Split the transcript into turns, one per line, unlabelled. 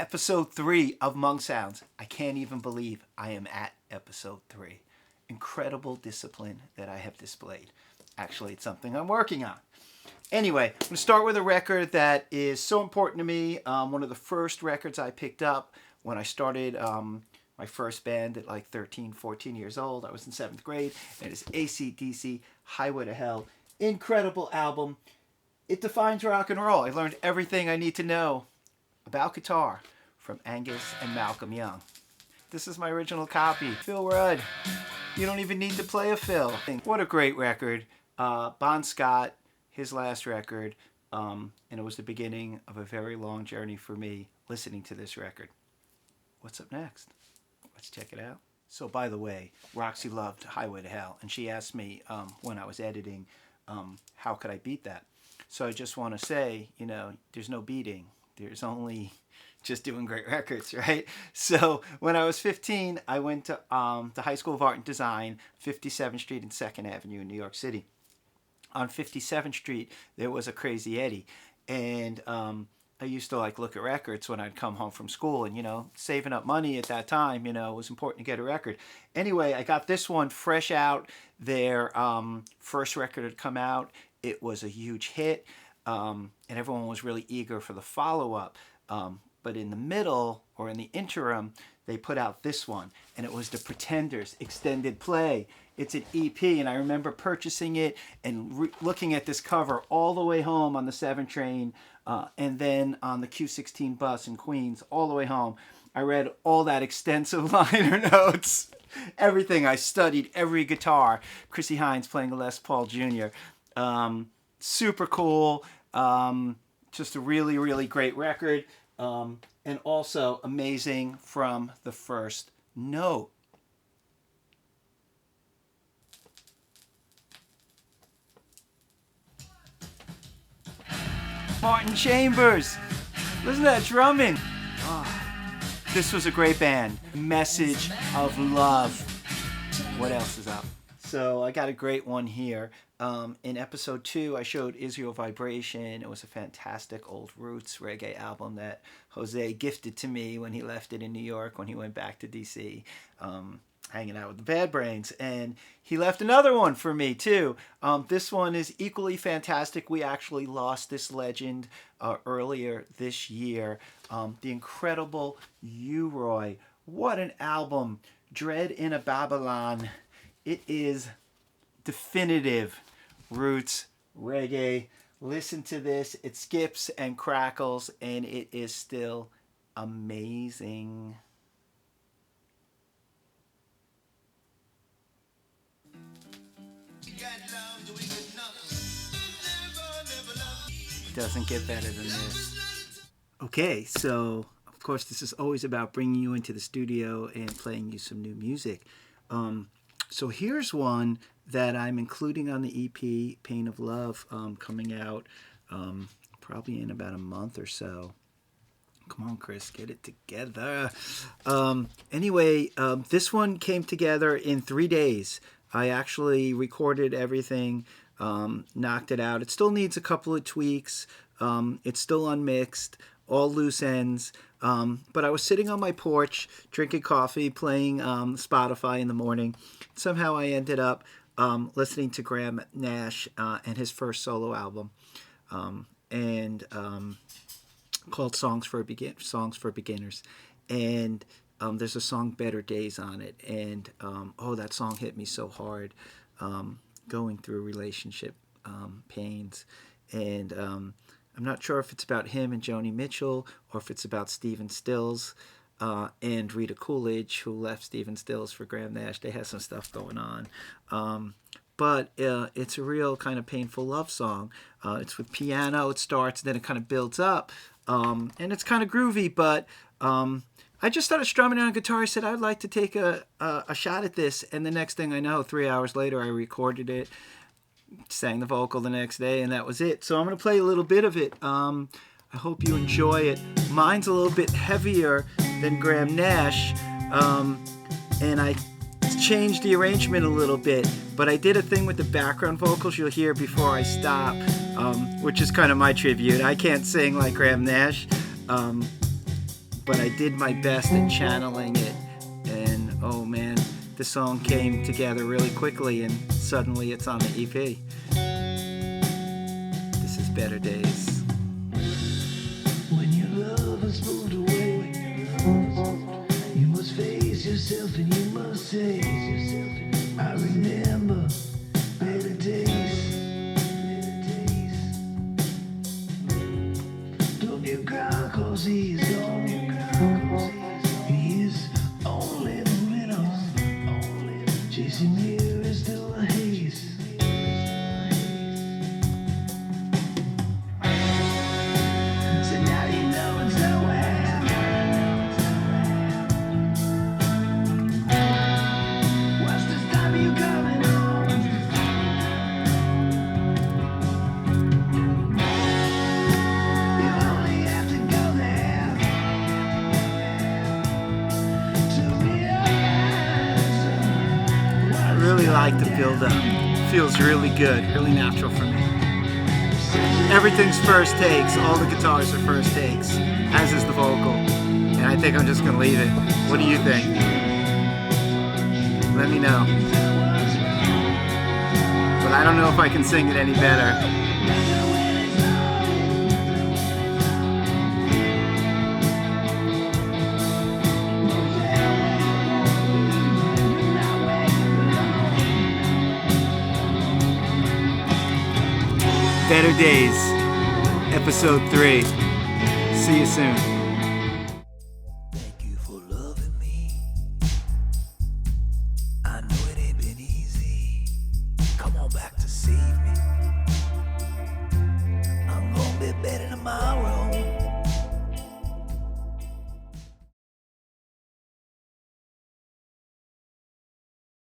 Episode 3 of MonkSounds. I can't even believe I am at episode 3. Incredible discipline that I have displayed. Actually, it's something I'm working on. Anyway, I'm going to start with a record that is so important to me. One of the first records I picked up when I started my first band at like 13, 14 years old. I was in 7th grade. And it is AC/DC, Highway to Hell. Incredible album. It defines rock and roll. I learned everything I need to know about guitar from Angus and Malcolm Young. This is my original copy. Phil Rudd. You don't even need to play a fill. What a great record. Bon Scott, his last record, and it was the beginning of a very long journey for me listening to this record. What's up next? Let's check it out. So by the way, Roxy loved Highway to Hell, and she asked me when I was editing, how could I beat that? So I just want to say, there's no beating. There's only just doing great records, right? So when I was 15, I went to the High School of Art and Design, 57th Street and 2nd Avenue in New York City. On 57th Street, there was a Crazy Eddie. And I used to look at records when I'd come home from school. And, saving up money at that time, it was important to get a record. Anyway, I got this one fresh out. Their first record had come out. It was a huge hit. And everyone was really eager for the follow-up. But in the middle, or in the interim, they put out this one. And it was the Pretenders Extended Play. It's an EP, and I remember purchasing it and looking at this cover all the way home on the 7 train, and then on the Q16 bus in Queens, all the way home. I read all that extensive liner notes, everything. I studied every guitar. Chrissie Hynde playing a Les Paul Jr. Super cool. Just a really, really great record. And also amazing from the first note. Martin Chambers. Listen to that drumming. Oh, this was a great band. Message of love. What else is up? So I got a great one here. In episode 2, I showed Israel Vibration. It was a fantastic old roots reggae album that Jose gifted to me when he left it in New York, when he went back to D.C., hanging out with the Bad Brains. And he left another one for me, too. This one is equally fantastic. We actually lost this legend earlier this year. The incredible U-Roy. What an album. Dread in a Babylon. It is definitive roots reggae. Listen to this. It skips and crackles, and it is still amazing. Doesn't get better than this. Okay, so of course this is always about bringing you into the studio and playing you some new music. So here's one that I'm including on the EP, Pain of Love, coming out probably in about a month or so. Come on, Chris, get it together. Anyway, this one came together in 3 days. I actually recorded everything, knocked it out. It still needs a couple of tweaks. It's still unmixed, all loose ends. But I was sitting on my porch, drinking coffee, playing Spotify in the morning. Somehow I ended up listening to Graham Nash and his first solo album, called Songs for Beginners. And there's a song, Better Days, on it. And that song hit me so hard, going through relationship pains. And I'm not sure if it's about him and Joni Mitchell, or if it's about Stephen Stills and Rita Coolidge, who left Stephen Stills for Graham Nash. They had some stuff going on. But it's a real kind of painful love song. It's with piano. It starts, then it kind of builds up. And it's kind of groovy, but I just started strumming on a guitar. I said, I'd like to take a shot at this. And the next thing I know, 3 hours later, I recorded it. Sang the vocal the next day, and that was it. So I'm going to play a little bit of it. I hope you enjoy it. Mine's a little bit heavier than Graham Nash, and I changed the arrangement a little bit, but I did a thing with the background vocals you'll hear before I stop, which is kind of my tribute. I can't sing like Graham Nash, but I did my best at channeling it. And oh man, the song came together really quickly, and suddenly it's on the EP. This is Better Days.
When your love has moved away, you must face yourself and you must say, I remember better days. Don't you cry 'cause he is gone. He is only moving on, chasing mirrors through a haze. So now you know it's nowhere. What's the stop you coming home? You only have to go there to realize
I really like the build-up. Feels really good, really natural for me. Everything's first takes. All the guitars are first takes, as is the vocal. And I think I'm just gonna leave it. What do you think? Let me know. But I don't know if I can sing it any better. Better Days, episode 3. See you soon.
Thank you for loving me. I know it ain't been easy. Come on back to save me. I'm gonna be better tomorrow.